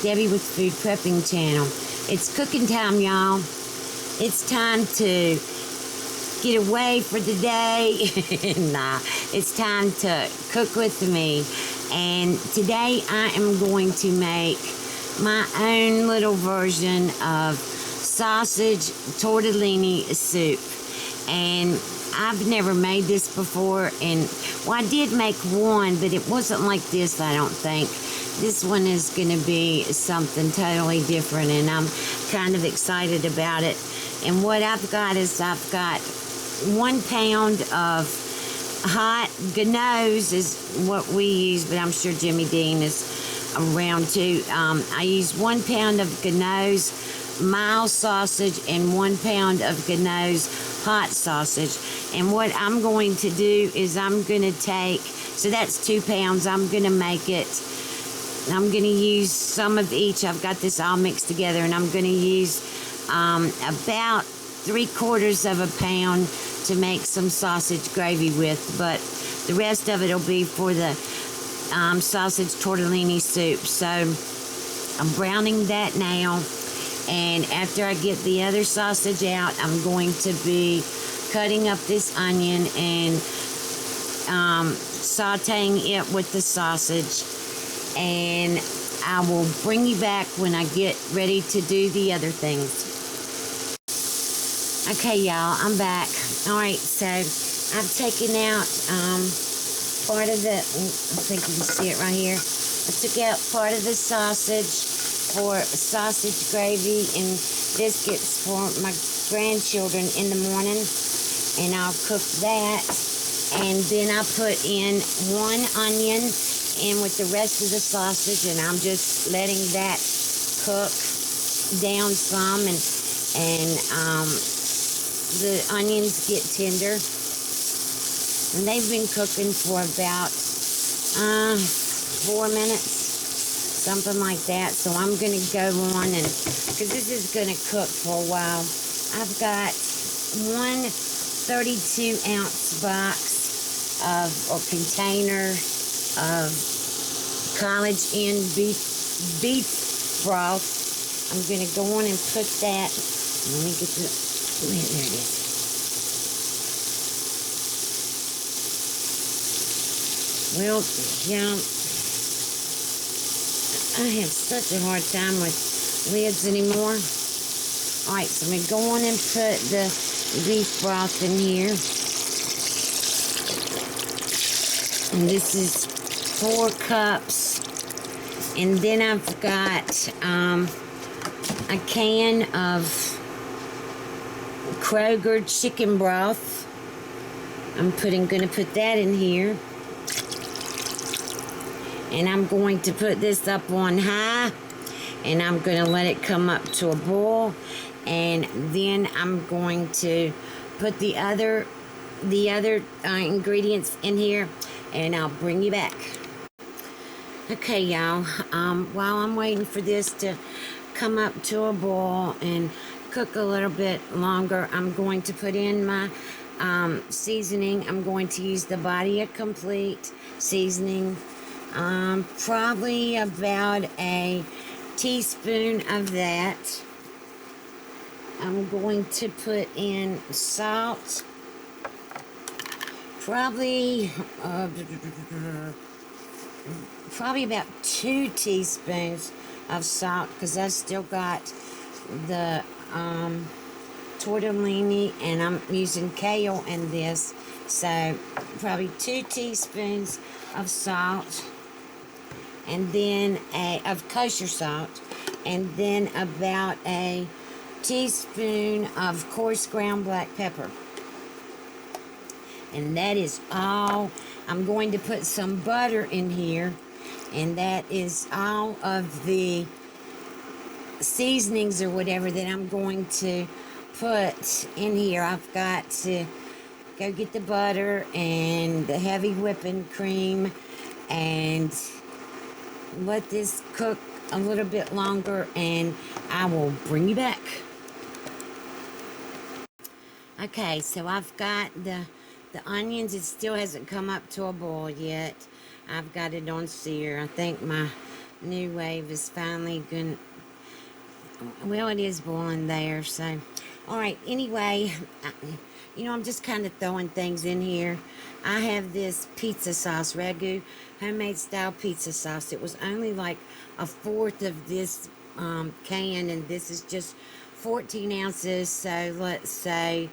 Debbie with Food Prepping channel. It's cooking time, y'all. It's time to get away for the day. Nah, it's time to cook with me. And today I am going to make my own little version of sausage tortellini soup. And I've never made this before, and well, I did make one, but it wasn't like this, I don't think. This one is going to be something totally different, and I'm kind of excited about it. And what I've got is I've got 1 pound of hot ganoze is what we use, but I'm sure Jimmy Dean is around too. I use 1 pound of ganoze mild sausage and 1 pound of ganoze hot sausage. And what I'm going to do is I'm going to take, so that's 2 pounds. I'm going to make it, I'm going to use some of each. I've got this all mixed together, and I'm going to use about 3/4 of a pound to make some sausage gravy with, but the rest of it will be for the sausage tortellini soup. So I'm browning that now, and after I get the other sausage out, I'm going to be cutting up this onion and sauteing it with the sausage, and I will bring you back when I get ready to do the other things. Okay, y'all, I'm back. All right, so I've taken out part of the, I think you can see it right here. I took out part of the sausage for sausage gravy and biscuits for my grandchildren in the morning, and I'll cook that. And then I put in 1 onion in with the rest of the sausage, and I'm just letting that cook down some, and the onions get tender. And they've been cooking for about 4 minutes, something like that. So I'm going to go on, and because this is going to cook for a while. I've got 1 32-ounce box of, or container of college Inn beef broth. I'm going to go on and put that. Let me get the, there it is. Well, yeah, I have such a hard time with lids anymore. Alright, so I'm going to go on and put the beef broth in here. And this is 4 cups. And then I've got a can of Kroger chicken broth. I'm going to put that in here. And I'm going to put this up on high, and I'm going to let it come up to a boil, and then I'm going to put the other ingredients in here, and I'll bring you back. Okay, y'all, while I'm waiting for this to come up to a boil and cook a little bit longer, I'm going to put in my seasoning. I'm going to use the Body Complete seasoning. Probably about a teaspoon of that. I'm going to put in salt. Probably about 2 teaspoons of salt, because I've still got the tortellini, and I'm using kale in this. So probably 2 teaspoons of salt, and then of kosher salt, and then about a teaspoon of coarse ground black pepper. And that is all. I'm going to put some butter in here, and that is all of the seasonings or whatever that I'm going to put in here. I've got to go get the butter and the heavy whipping cream and let this cook a little bit longer, and I will bring you back. Okay, so I've got the onions. It still hasn't come up to a boil yet. I've got it on sear. I think my new wave is finally going. Well, it is boiling there, so. All right, anyway, I'm just kind of throwing things in here. I have this pizza sauce, ragu, homemade style pizza sauce. It was only like a fourth of this can, and this is just 14 ounces, so let's say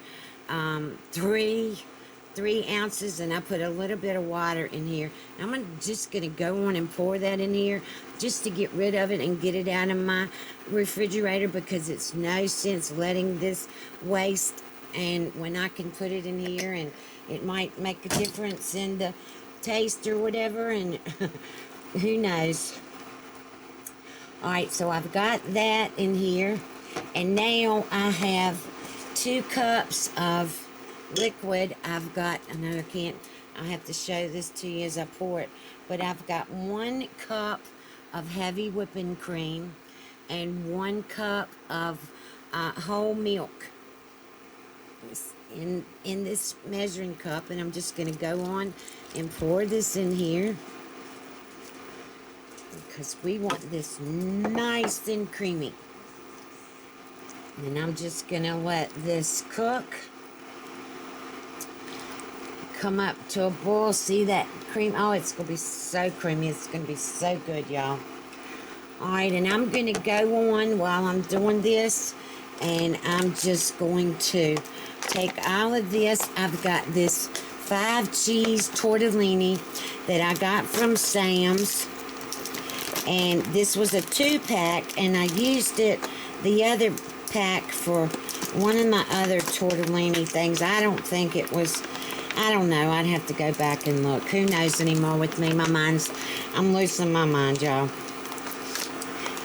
3 ounces, and I put a little bit of water in here. I'm just going to go on and pour that in here just to get rid of it and get it out of my refrigerator, because it's no sense letting this waste, and when I can put it in here and it might make a difference in the taste or whatever, and who knows. Alright, so I've got that in here, and now I have 2 cups of liquid. I've got, I have to show this to you as I pour it, but I've got 1 cup of heavy whipping cream and 1 cup of whole milk in this measuring cup, and I'm just going to go on and pour this in here because we want this nice and creamy. And I'm just going to let this cook, come up to a boil. See that cream? Oh, it's going to be so creamy. It's going to be so good, y'all. Alright, and I'm going to go on while I'm doing this, and I'm just going to take all of this. I've got this 5 cheese tortellini that I got from Sam's, and this was a 2-pack, and I used it, the other pack, for one of my other tortellini things. I don't think it was, I don't know, I'd have to go back and look. Who knows anymore with me? I'm losing my mind, y'all.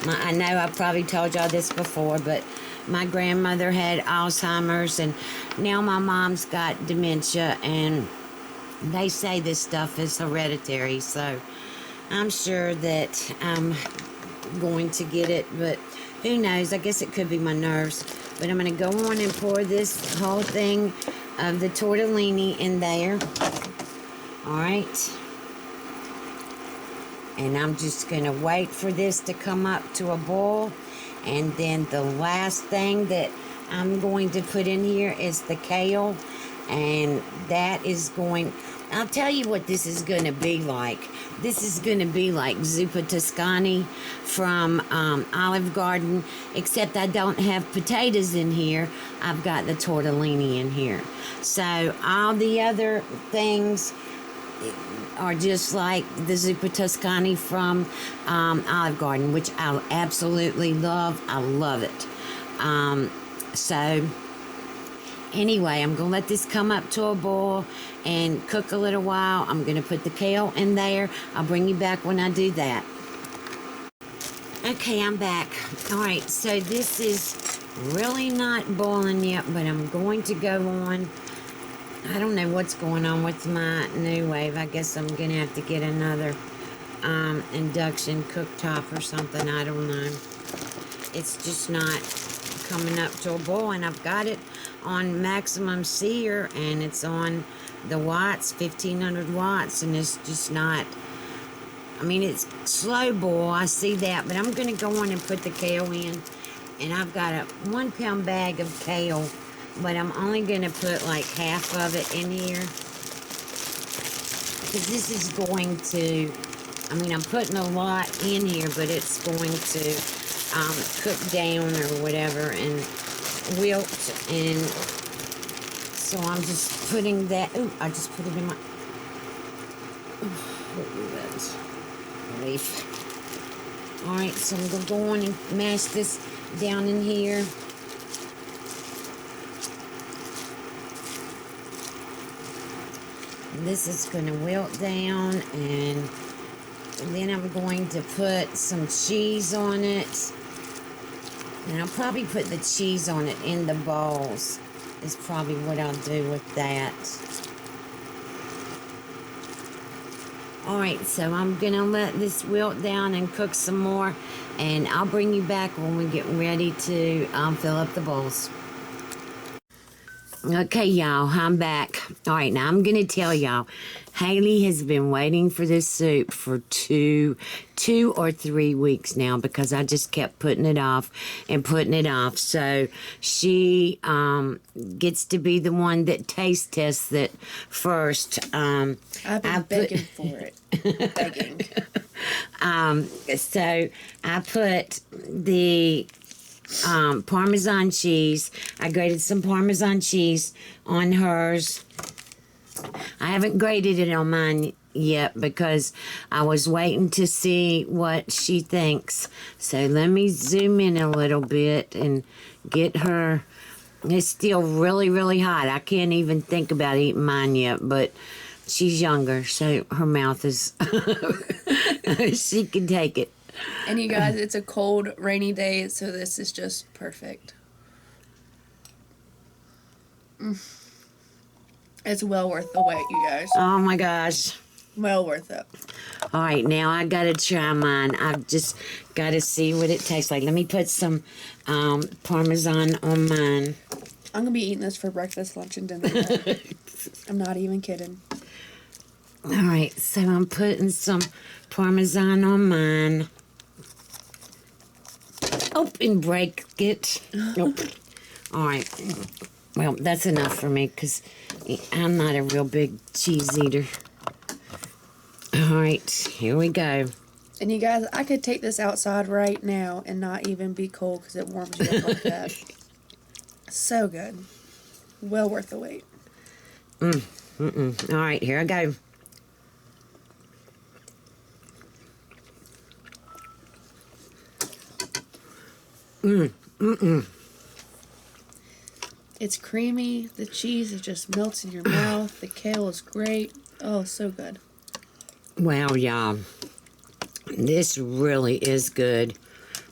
I know I've probably told y'all this before, but my grandmother had Alzheimer's, and now my mom's got dementia, and they say this stuff is hereditary, so I'm sure that I'm going to get it, but who knows? I guess it could be my nerves. But I'm going to go on and pour this whole thing of the tortellini in there. Alright. And I'm just going to wait for this to come up to a boil. And then the last thing that I'm going to put in here is the kale. And that is going... I'll tell you what this is going to be like. This is going to be like zuppa Toscani from Olive Garden, except I don't have potatoes in here. I've got the tortellini in here. So all the other things are just like the zuppa Toscani from Olive Garden, which I absolutely love. I love it. So anyway, I'm going to let this come up to a boil and cook a little while. I'm going to put the kale in there. I'll bring you back when I do that. Okay, I'm back. Alright, so this is really not boiling yet, but I'm going to go on. I don't know what's going on with my new wave. I guess I'm going to have to get another induction cooktop or something. I don't know. It's just not coming up to a boil, and I've got it on maximum sear, and it's on the watts, 1500 watts, and it's just not, I mean, it's slow boil, I see that, but I'm going to go on and put the kale in, and I've got a 1 pound bag of kale, but I'm only going to put like half of it in here, because this is going to, I mean, I'm putting a lot in here, but it's going to cook down or whatever and wilt, and so I'm just putting that. Ooh, I just put it in my leaf. Alright, so I'm going to go on and mash this down in here. This is going to wilt down, and then I'm going to put some cheese on it. And I'll probably put the cheese on it in the bowls. Is probably what I'll do with that. Alright, so I'm going to let this wilt down and cook some more. And I'll bring you back when we get ready to fill up the bowls. Okay, y'all, I'm back. All right, now I'm going to tell y'all, Haley has been waiting for this soup for two or 3 weeks now because I just kept putting it off and putting it off. So she gets to be the one that taste tests it first. I've been begging for it. Begging. So I put the Parmesan cheese. I grated some Parmesan cheese on hers. I haven't grated it on mine yet because I was waiting to see what she thinks. So let me zoom in a little bit and get her. It's still really, really hot. I can't even think about eating mine yet, but she's younger, so her mouth is... she can take it. And you guys, it's a cold, rainy day, so this is just perfect. It's well worth the wait, you guys. Oh my gosh. Well worth it. All right, now I gotta try mine. I've just gotta see what it tastes like. Let me put some Parmesan on mine. I'm gonna be eating this for breakfast, lunch, and dinner. I'm not even kidding. All right, so I'm putting some Parmesan on mine. Oh, and break it. Nope. All right. Well, that's enough for me because I'm not a real big cheese eater. All right, here we go. And you guys, I could take this outside right now and not even be cold because it warms you up like that. So good. Well worth the wait. All right, here I go. It's creamy. The cheese, it just melts in your mouth. The kale is great. Oh, so good. Wow, y'all. This really is good.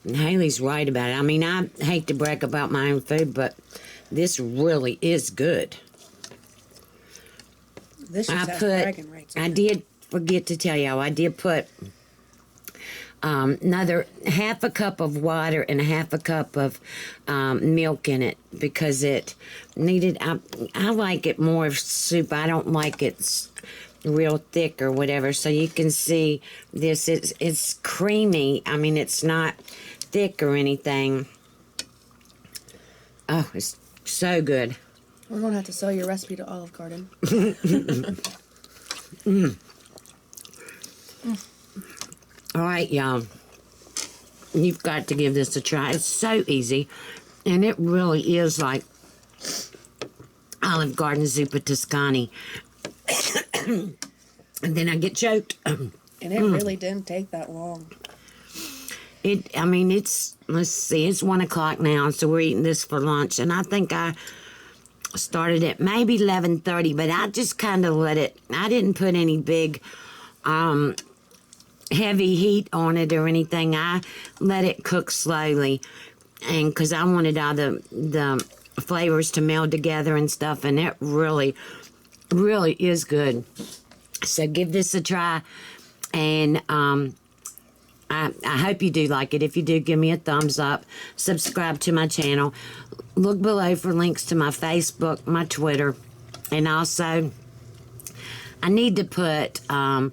And Haley's right about it. I mean, I hate to brag about my own food, but this really is good. This just has bragging rights. I did forget to tell y'all, I did put another half a cup of water and a half a cup of milk in it because it needed, I like it more soup. I don't like it real thick or whatever. So you can see this, it's creamy. I mean, it's not thick or anything. Oh, it's so good. We're going to have to sell your recipe to Olive Garden. All right, y'all. You've got to give this a try. It's so easy. And it really is like Olive Garden Zuppa Toscani. And then I get choked. And it really didn't take that long. I mean, let's see, it's 1 o'clock now, so we're eating this for lunch. And I think I started at maybe 11:30, but I just kind of let it, I didn't put any big heavy heat on it or anything. I let it cook slowly, and because I wanted all the flavors to meld together and stuff, and it really, really is good. So give this a try, and I hope you do like it. If you do, give me a thumbs up. Subscribe to my channel. Look below for links to my Facebook, my Twitter, and also I need to put my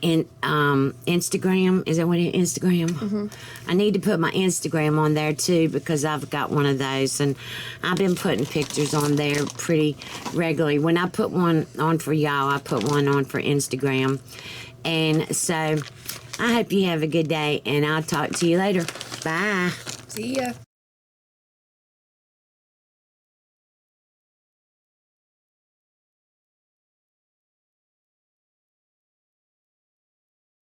Instagram. Is that what it is? Instagram? Mm-hmm. I need to put my Instagram on there too because I've got one of those, and I've been putting pictures on there pretty regularly. When I put one on for y'all, I put one on for Instagram. And so I hope you have a good day, and I'll talk to you later. Bye. See ya.